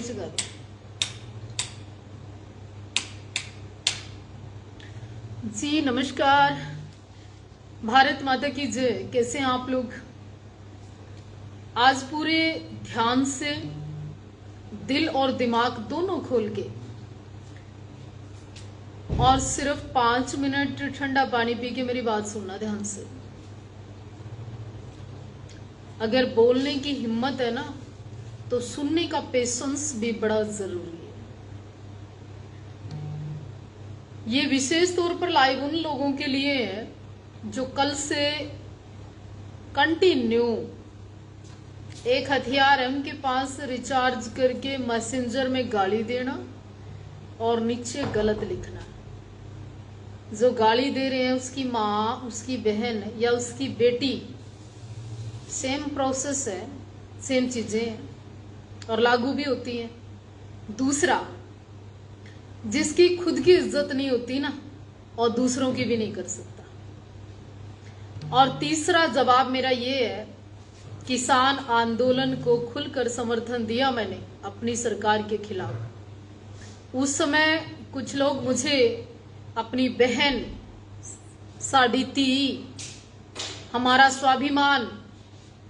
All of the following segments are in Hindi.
जगा दो। जी नमस्कार, भारत माता की जय। कैसे हैं आप लोग? आज पूरे ध्यान से दिल और दिमाग दोनों खोल के और सिर्फ 5 मिनट ठंडा पानी पी के मेरी बात सुनना ध्यान से। अगर बोलने की हिम्मत है ना तो सुनने का पेशेंस भी बड़ा जरूरी है। ये विशेष तौर पर लाइव उन लोगों के लिए है जो कल से कंटिन्यू एक हथियार है उनके पास, रिचार्ज करके मैसेंजर में गाली देना और नीचे गलत लिखना। जो गाली दे रहे हैं उसकी माँ, उसकी बहन या उसकी बेटी, सेम प्रोसेस है, सेम चीजें हैं और लागू भी होती हैं। दूसरा, जिसकी खुद की इज्जत नहीं होती ना और दूसरों की भी नहीं कर सकता। और तीसरा जवाब मेरा ये है, किसान आंदोलन को खुलकर समर्थन दिया मैंने अपनी सरकार के खिलाफ। उस समय कुछ लोग मुझे अपनी बहन, साड़ी धी, हमारा स्वाभिमान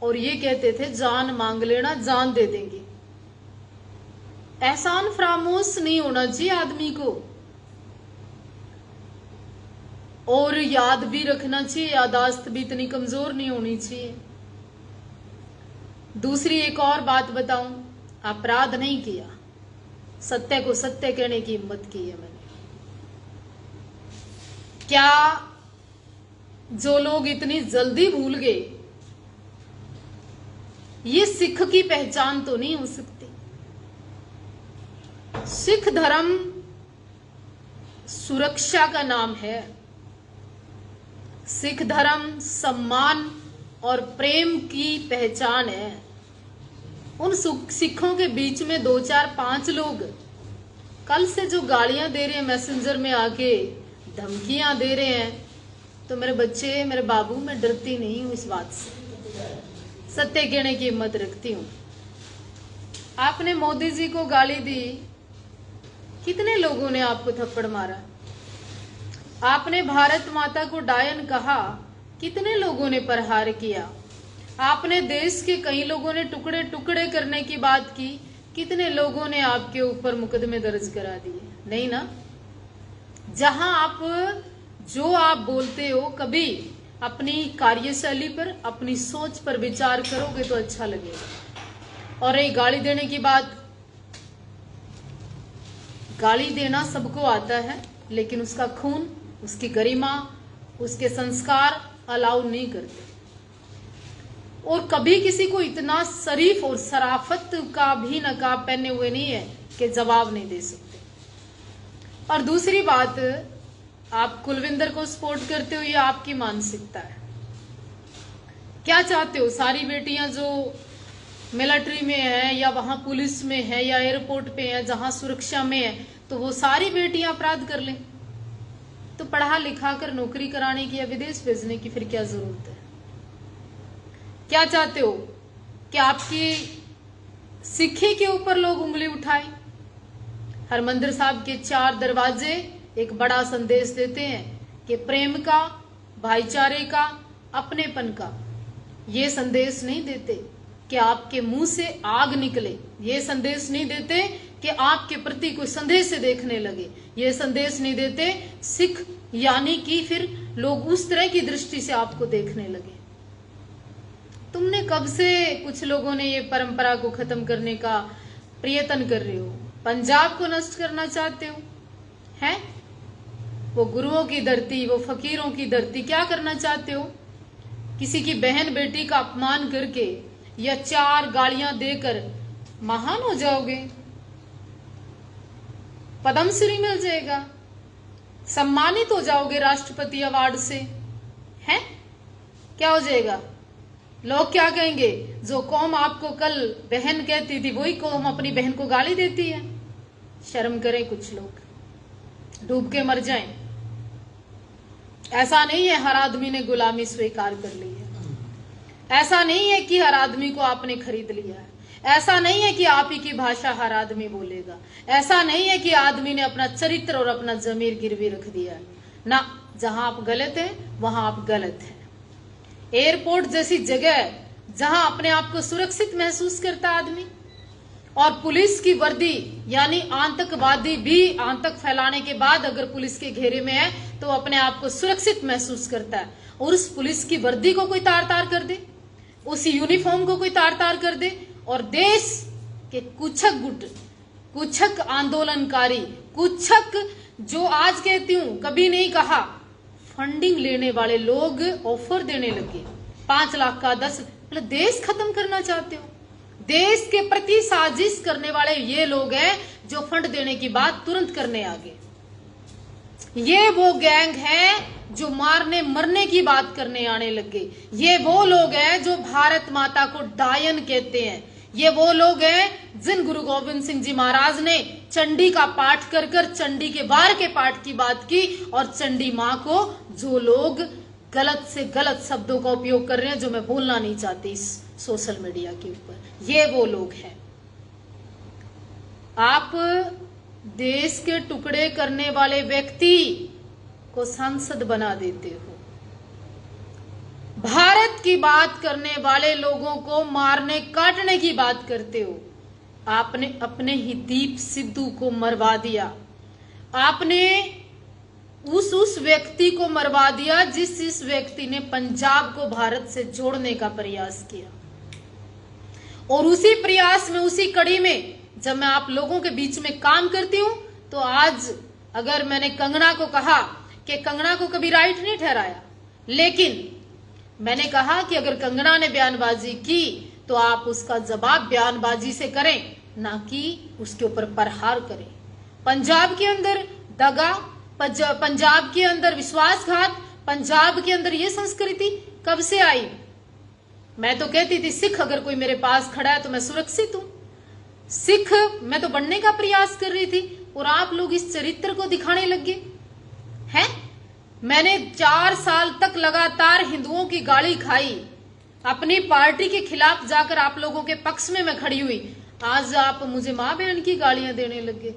और ये कहते थे जान मांग लेना, जान दे देंगे। एहसान फरामोश नहीं होना चाहिए आदमी को, और याद भी रखना चाहिए, यादाश्त भी इतनी कमजोर नहीं होनी चाहिए। दूसरी एक और बात बताऊं, अपराध नहीं किया, सत्य को सत्य कहने की हिम्मत की है मैंने। क्या जो लोग इतनी जल्दी भूल गए, ये सिख की पहचान तो नहीं हो सकती। सिख धर्म सुरक्षा का नाम है। सिख धर्म सम्मान और प्रेम की पहचान है। उन सिखों के बीच में 2 4 5 लोग कल से जो गालियां दे रहे हैं, मैसेंजर में आके धमकियां दे रहे हैं, तो मेरे बच्चे, मेरे बाबू, मैं डरती नहीं हूं इस बात से, सत्य कहने की हिम्मत रखती हूं। आपने मोदी जी को गाली दी, कितने लोगों ने आपको थप्पड़ मारा? आपने भारत माता को डायन कहा, कितने लोगों ने प्रहार किया? आपने देश के कई लोगों ने टुकड़े टुकड़े करने की बात की, कितने लोगों ने आपके ऊपर मुकदमे दर्ज करा दिए? नहीं ना। जहां आप जो आप बोलते हो, कभी अपनी कार्यशैली पर, अपनी सोच पर विचार करोगे तो अच्छा लगेगा। और ये गाली देने की बात, गाली देना सबको आता है, लेकिन उसका खून, उसकी गरिमा, उसके संस्कार अलाउ नहीं करते। और कभी किसी को इतना शरीफ और शराफत का भी नकाब पहने हुए नहीं है कि जवाब नहीं दे सकते। और दूसरी बात, आप कुलविंदर को सपोर्ट करते हो, ये आपकी मानसिकता है। क्या चाहते हो? सारी बेटियां जो मिलिट्री में है या वहां पुलिस में है या एयरपोर्ट पे है, जहां सुरक्षा में है, तो वो सारी बेटियां अपराध कर लें? तो पढ़ा लिखा कर नौकरी कराने की या विदेश भेजने की फिर क्या जरूरत है? क्या चाहते हो कि आपकी सिक्खे के ऊपर लोग उंगली उठाएं? हरमंदिर साहब के 4 दरवाजे एक बड़ा संदेश देते हैं कि प्रेम का, भाईचारे का, अपनेपन का। ये संदेश नहीं देते कि आपके मुंह से आग निकले, ये संदेश नहीं देते कि आपके प्रति कोई संदेश से देखने लगे, ये संदेश नहीं देते सिख यानी कि फिर लोग उस तरह की दृष्टि से आपको देखने लगे। तुमने कब से, कुछ लोगों ने ये परंपरा को खत्म करने का प्रयत्न कर रहे हो, पंजाब को नष्ट करना चाहते हो, हैं? वो गुरुओं की धरती, वो फकीरों की धरती, क्या करना चाहते हो? किसी की बहन बेटी का अपमान करके या 4 गालियां देकर महान हो जाओगे? पद्मश्री मिल जाएगा, सम्मानित हो जाओगे राष्ट्रपति अवार्ड से, हैं? क्या हो जाएगा? लोग क्या कहेंगे? जो कौम आपको कल बहन कहती थी, वही कौम अपनी बहन को गाली देती है। शर्म करें कुछ लोग, डूब के मर जाएं। ऐसा नहीं है हर आदमी ने गुलामी स्वीकार कर ली है, ऐसा नहीं है कि हर आदमी को आपने खरीद लिया है, ऐसा नहीं है कि आप ही की भाषा हर आदमी बोलेगा, ऐसा नहीं है कि आदमी ने अपना चरित्र और अपना जमीर गिरवी रख दिया ना। जहां आप गलत हैं वहां आप गलत हैं। एयरपोर्ट जैसी जगह जहां अपने आप को सुरक्षित महसूस करता आदमी, और पुलिस की वर्दी यानी आतंकवादी भी आतंक फैलाने के बाद अगर पुलिस के घेरे में है तो अपने आप को सुरक्षित महसूस करता है, और उस पुलिस की वर्दी को कोई तार तार कर दे, उस यूनिफॉर्म को कोई तार तार कर दे, और देश के कुछक गुट, कुछक आंदोलनकारी, कुछक जो आज कहती हूं कभी नहीं कहा, फंडिंग लेने वाले लोग ऑफर देने लगे 5 लाख का 10, मतलब देश खत्म करना चाहते हो। देश के प्रति साजिश करने वाले ये लोग हैं जो फंड देने की बात तुरंत करने आगे। ये वो गैंग है जो मारने मरने की बात करने आने लगे। ये वो लोग हैं जो भारत माता को डायन कहते हैं। ये वो लोग हैं जिन गुरु गोविंद सिंह जी महाराज ने चंडी का पाठ कर कर चंडी के वार के पाठ की बात की, और चंडी मां को जो लोग गलत से गलत शब्दों का उपयोग कर रहे हैं, जो मैं बोलना नहीं चाहती इस सोशल मीडिया के ऊपर, ये वो लोग हैं। आप देश के टुकड़े करने वाले व्यक्ति को सांसद बना देते हो, भारत की बात करने वाले लोगों को मारने काटने की बात करते हो। आपने अपने ही दीप सिद्धू को मरवा दिया, आपने उस व्यक्ति को मरवा दिया जिस व्यक्ति ने पंजाब को भारत से जोड़ने का प्रयास किया। और उसी प्रयास में, उसी कड़ी में जब मैं आप लोगों के बीच में काम करती हूं, तो आज अगर मैंने कंगना को कहा कि कंगना को कभी राइट नहीं ठहराया, लेकिन मैंने कहा कि अगर कंगना ने बयानबाजी की तो आप उसका जवाब बयानबाजी से करें, ना कि उसके ऊपर प्रहार करें। पंजाब के अंदर दगा, पंजाब के अंदर विश्वासघात, पंजाब के अंदर ये संस्कृति कब से आई? मैं तो कहती थी सिख अगर कोई मेरे पास खड़ा है तो मैं सुरक्षित हूं, सिख मैं तो बनने का प्रयास कर रही थी, और आप लोग इस चरित्र को दिखाने लगे हैं। मैंने 4 साल तक लगातार हिंदुओं की गाली खाई, अपनी पार्टी के खिलाफ जाकर आप लोगों के पक्ष में मैं खड़ी हुई। आज आप मुझे माँ बहन की गालियां देने लगे,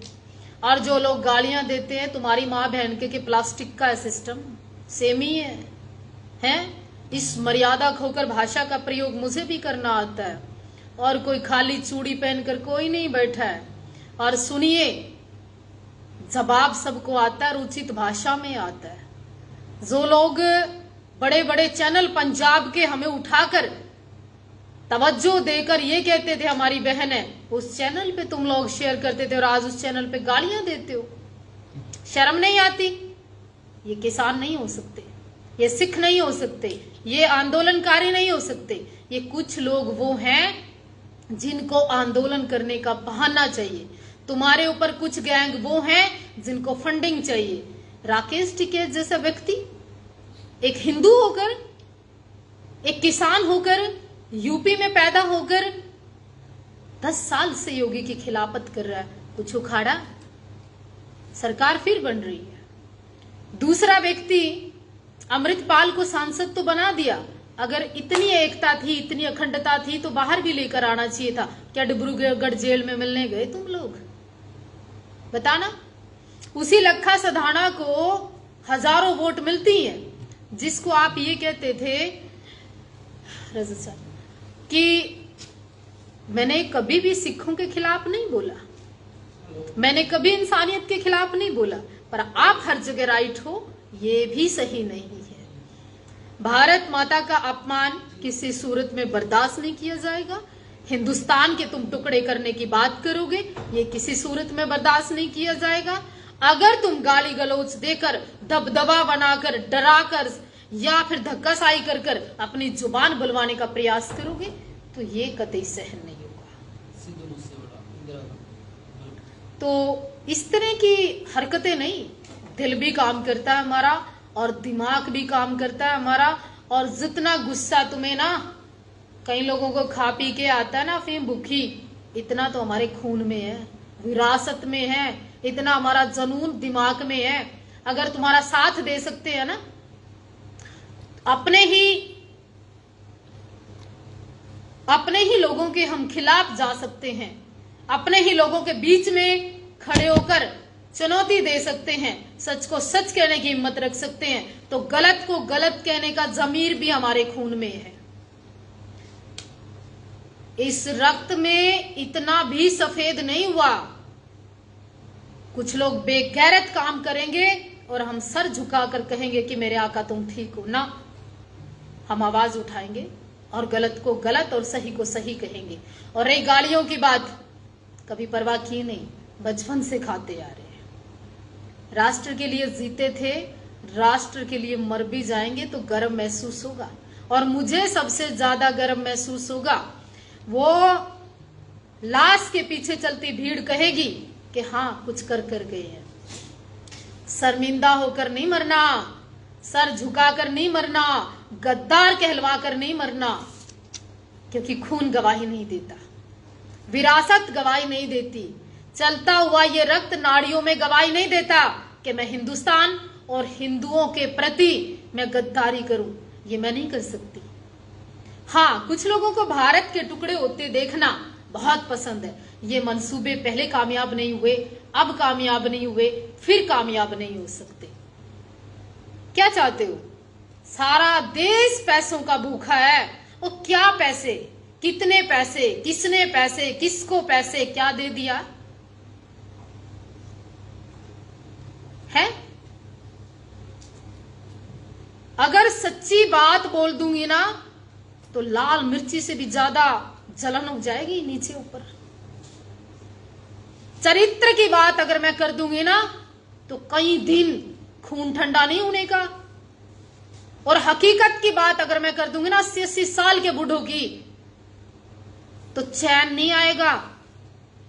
और जो लोग गालियां देते हैं तुम्हारी माँ बहन के प्लास्टिक का सिस्टम सेम ही है? इस मर्यादा खोकर भाषा का प्रयोग मुझे भी करना आता है, और कोई खाली चूड़ी पहनकर कोई नहीं बैठा है। और सुनिए, जवाब सबको आता है, उचित भाषा में आता है। जो लोग बड़े बड़े चैनल पंजाब के हमें उठाकर तवज्जो देकर ये कहते थे हमारी बहन है, उस चैनल पे तुम लोग शेयर करते थे, और आज उस चैनल पे गालियां देते हो। शर्म नहीं आती? ये किसान नहीं हो सकते, ये सिख नहीं हो सकते, ये आंदोलनकारी नहीं हो सकते। ये कुछ लोग वो हैं जिनको आंदोलन करने का बहाना चाहिए। तुम्हारे ऊपर कुछ गैंग वो हैं जिनको फंडिंग चाहिए। राकेश टिकैत जैसा व्यक्ति एक हिंदू होकर, एक किसान होकर, यूपी में पैदा होकर 10 साल से योगी की खिलाफत कर रहा है, कुछ उखाड़ा, सरकार फिर बन रही है। दूसरा व्यक्ति अमृतपाल को सांसद तो बना दिया, अगर इतनी एकता थी, इतनी अखंडता थी तो बाहर भी लेकर आना चाहिए था। क्या डिब्रूगढ़ जेल में मिलने गए तुम लोग? बताना। उसी लखा सधाना को हजारों वोट मिलती हैं, जिसको आप ये कहते थे रजत साहब कि मैंने कभी भी सिखों के खिलाफ नहीं बोला, मैंने कभी इंसानियत के खिलाफ नहीं बोला, पर आप हर जगह राइट हो, ये भी सही नहीं है। भारत माता का अपमान किसी सूरत में बर्दाश्त नहीं किया जाएगा। हिंदुस्तान के तुम टुकड़े करने की बात करोगे, ये किसी सूरत में बर्दाश्त नहीं किया जाएगा। अगर तुम गाली गलौज देकर, दबदबा बनाकर, डराकर या फिर धक्काशाही कर कर अपनी जुबान बुलवाने का प्रयास करोगे तो ये कतई सहन नहीं होगा। तो इस तरह की हरकतें नहीं, दिल भी काम करता है हमारा और दिमाग भी काम करता है हमारा। और जितना गुस्सा तुम्हें ना, कई लोगों को खा पी के आता है ना अफीम भूखी, इतना तो हमारे खून में है, विरासत में है, इतना हमारा जनून दिमाग में है। अगर तुम्हारा साथ दे सकते हैं ना, अपने ही लोगों के हम खिलाफ जा सकते हैं, अपने ही लोगों के बीच में खड़े होकर चुनौती दे सकते हैं, सच को सच कहने की हिम्मत रख सकते हैं, तो गलत को गलत कहने का ज़मीर भी हमारे खून में है। इस रक्त में इतना भी सफेद नहीं हुआ। कुछ लोग बेगैरत काम करेंगे और हम सर झुकाकर कहेंगे कि मेरे आका तुम ठीक हो ना। हम आवाज उठाएंगे और गलत को गलत और सही को सही कहेंगे। और रही गालियों की बात, कभी परवाह की नहीं, बचपन से खाते आ रहे हैं। राष्ट्र के लिए जीते थे, राष्ट्र के लिए मर भी जाएंगे तो गर्व महसूस होगा। और मुझे सबसे ज्यादा गर्व महसूस होगा वो लाश के पीछे चलती भीड़ कहेगी कि हाँ कुछ कर गए हैं। शर्मिंदा होकर नहीं मरना, सर झुकाकर नहीं मरना, गद्दार कहलवा कर नहीं मरना, क्योंकि खून गवाही नहीं देता, विरासत गवाही नहीं देती, चलता हुआ ये रक्त नाड़ियों में गवाही नहीं देता कि मैं हिंदुस्तान और हिंदुओं के प्रति मैं गद्दारी करूं। ये मैं नहीं कर सकती। हाँ, कुछ लोगों को भारत के टुकड़े होते देखना बहुत पसंद है। ये मंसूबे पहले कामयाब नहीं हुए, अब कामयाब नहीं हुए, फिर कामयाब नहीं हो सकते। क्या चाहते हो? सारा देश पैसों का भूखा है। और क्या पैसे, कितने पैसे, किसने पैसे, किसको पैसे क्या दे दिया है? अगर सच्ची बात बोल दूंगी ना तो लाल मिर्ची से भी ज्यादा जलन हो जाएगी नीचे ऊपर। चरित्र की बात अगर मैं कर दूंगी ना तो कई दिन खून ठंडा नहीं होने का। और हकीकत की बात अगर मैं कर दूंगी ना 80-80 साल के बूढ़ों की, तो चैन नहीं आएगा।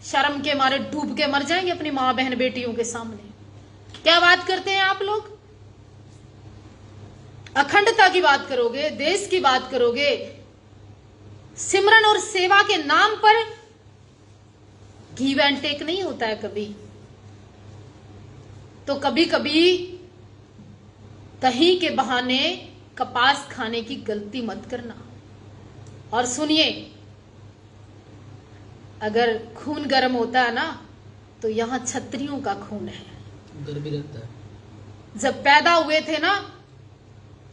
शर्म के मारे डूब के मर जाएंगे अपनी मां बहन बेटियों के सामने। क्या बात करते हैं आप लोग? अखंडता की बात करोगे, देश की बात करोगे, सिमरन और सेवा के नाम पर गिव एंड टेक नहीं होता है कभी। तो कभी कभी दही के बहाने कपास खाने की गलती मत करना। और सुनिए, अगर खून गर्म होता है ना तो यहां क्षत्रियों का खून है, गर्म भी रहता है। जब पैदा हुए थे ना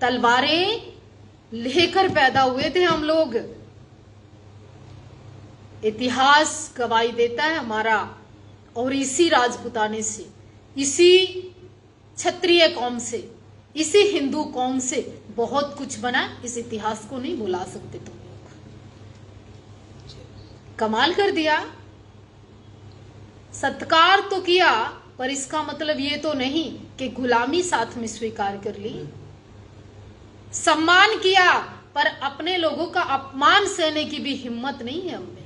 तलवारें लेकर पैदा हुए थे हम लोग। इतिहास गवाही देता है हमारा। और इसी राजपुताने से, इसी क्षत्रिय कौम से, इसी हिंदू कौम से बहुत कुछ बना। इस इतिहास को नहीं भुला सकते तुम लोग। कमाल कर दिया। सत्कार तो किया, पर इसका मतलब ये तो नहीं कि गुलामी साथ में स्वीकार कर ली। सम्मान किया, पर अपने लोगों का अपमान सहने की भी हिम्मत नहीं है हमें।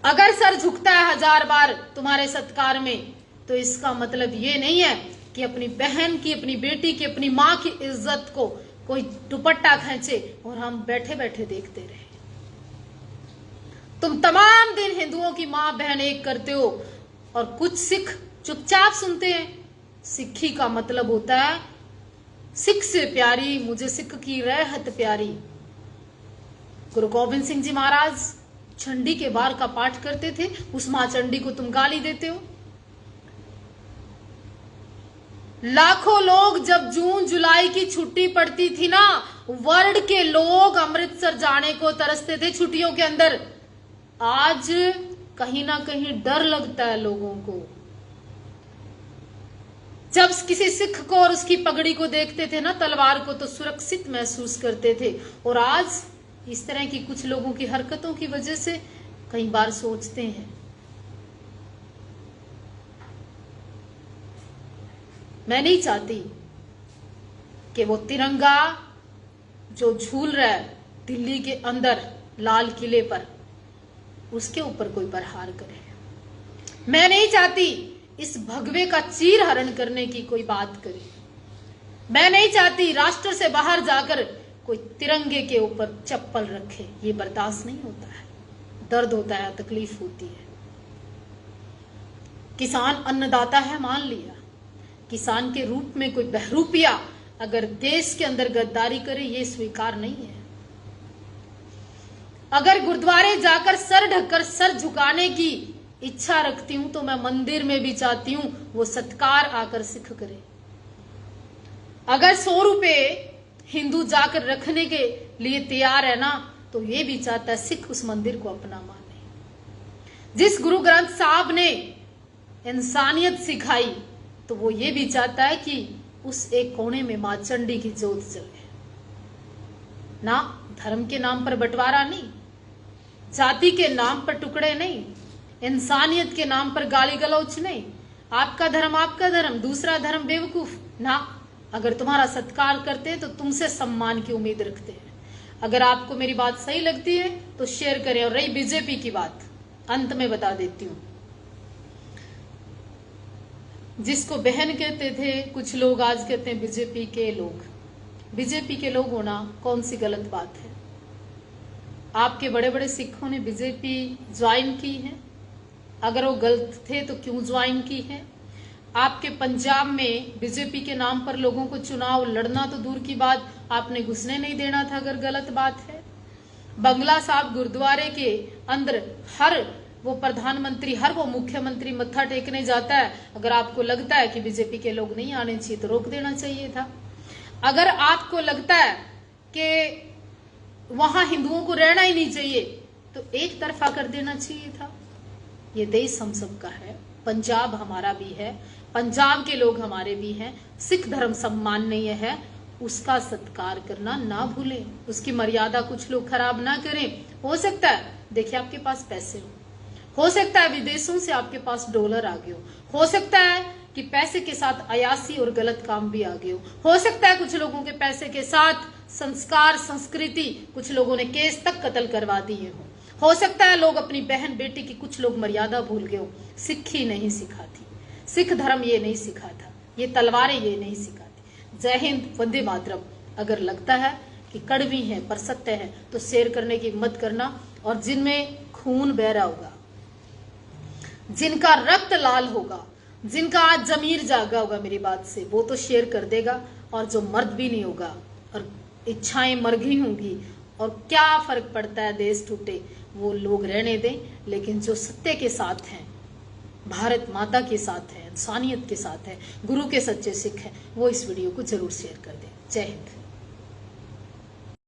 अगर सर झुकता है 1000 बार तुम्हारे सत्कार में, तो इसका मतलब ये नहीं है कि अपनी बहन की, अपनी बेटी की, अपनी मां की इज्जत को कोई दुपट्टा खींचे और हम बैठे बैठे देखते रहे। तुम तमाम दिन हिंदुओं की मां बहन एक करते हो और कुछ सिख चुपचाप सुनते हैं। सिक्खी का मतलब होता है सिख से प्यारी मुझे सिख की रहत प्यारी। गुरु गोविंद सिंह जी महाराज चंडी के बार का पाठ करते थे, उस मां चंडी को तुम गाली देते हो। लाखों लोग जब जून जुलाई की छुट्टी पड़ती थी ना, वर्ल्ड के लोग अमृतसर जाने को तरसते थे छुट्टियों के अंदर। आज कहीं ना कहीं डर लगता है लोगों को। जब किसी सिख को और उसकी पगड़ी को देखते थे ना, तलवार को, तो सुरक्षित महसूस करते थे। और आज इस तरह की कुछ लोगों की हरकतों की वजह से कई बार सोचते हैं। मैं नहीं चाहती कि वो तिरंगा जो झूल रहा है दिल्ली के अंदर लाल किले पर, उसके ऊपर कोई प्रहार करे। मैं नहीं चाहती इस भगवे का चीर हरण करने की कोई बात करे। मैं नहीं चाहती राष्ट्र से बाहर जाकर कोई तिरंगे के ऊपर चप्पल रखे। ये बर्दाश्त नहीं होता है, दर्द होता है, तकलीफ होती है। किसान अन्नदाता है, मान लिया। किसान के रूप में कोई बहरूपिया अगर देश के अंदर गद्दारी करे, ये स्वीकार नहीं है। अगर गुरुद्वारे जाकर सर ढककर सर झुकाने की इच्छा रखती हूं तो मैं मंदिर में भी चाहती हूं वो सत्कार आकर सिख करे। अगर 100 रुपए हिंदू जाकर रखने के लिए तैयार है ना, तो ये भी चाहता है सिख उस मंदिर को अपना माने। जिस गुरु ग्रंथ साहब ने इंसानियत सिखाई, तो वो ये भी चाहता है कि उस एक कोने में मां चंडी की जोत जले ना। धर्म के नाम पर बंटवारा नहीं, जाति के नाम पर टुकड़े नहीं, इंसानियत के नाम पर गाली गलौच नहीं। आपका धर्म, दूसरा धर्म बेवकूफ ना। अगर तुम्हारा सत्कार करते हैं तो तुमसे सम्मान की उम्मीद रखते हैं। अगर आपको मेरी बात सही लगती है तो शेयर करें। और रही बीजेपी की बात, अंत में बता देती हूं। जिसको बहन कहते थे कुछ लोग, आज कहते हैं बीजेपी के लोग। बीजेपी के लोग होना कौन सी गलत बात है? आपके बड़े बड़े सिखों ने बीजेपी ज्वाइन की है। अगर वो गलत थे तो क्यों ज्वाइन की है? आपके पंजाब में बीजेपी के नाम पर लोगों को चुनाव लड़ना तो दूर की बात, आपने घुसने नहीं देना था अगर गलत बात है। बंगला साहब गुरुद्वारे के अंदर हर वो प्रधानमंत्री, हर वो मुख्यमंत्री मत्था टेकने जाता है। अगर आपको लगता है कि बीजेपी के लोग नहीं आने चाहिए तो रोक देना चाहिए था। अगर आपको लगता है कि वहां हिंदुओं को रहना ही नहीं चाहिए तो एक तरफा कर देना चाहिए था। ये देश हम सबका है, पंजाब हमारा भी है, पंजाब के लोग हमारे भी हैं। सिख धर्म सम्माननीय है, उसका सत्कार करना ना भूलें, उसकी मर्यादा कुछ लोग खराब ना करें। हो सकता है देखिए आपके पास पैसे हो सकता है विदेशों से आपके पास डॉलर आ गए हो सकता है कि पैसे के साथ अयासी और गलत काम भी आ गए हो सकता है कुछ लोगों के पैसे के साथ संस्कार, संस्कृति, कुछ लोगों ने केस तक कत्ल करवा दिए हो सकता है लोग अपनी बहन बेटी की कुछ लोग मर्यादा भूल गए हो। सिख ही नहीं सिखाती, सिख धर्म ये नहीं सिखाता, ये तलवारें ये नहीं सिखाती। जय हिंद, वंदे मातरम। अगर लगता है कि कड़वी है पर सत्य है तो शेयर करने की हिम्मत करना। और जिनमें खून बह रहा होगा, जिनका रक्त लाल होगा, जिनका आज जमीर जागा होगा मेरी बात से, वो तो शेयर कर देगा। और जो मर्द भी नहीं होगा और इच्छाएं मर गई होंगी और क्या फर्क पड़ता है, देश टूटे, वो लोग रहने दें। लेकिन जो सत्य के साथ हैं, भारत माता के साथ है, इंसानियत के साथ है, गुरु के सच्चे सिख हैं, वो इस वीडियो को जरूर शेयर कर दें। जय हिंद।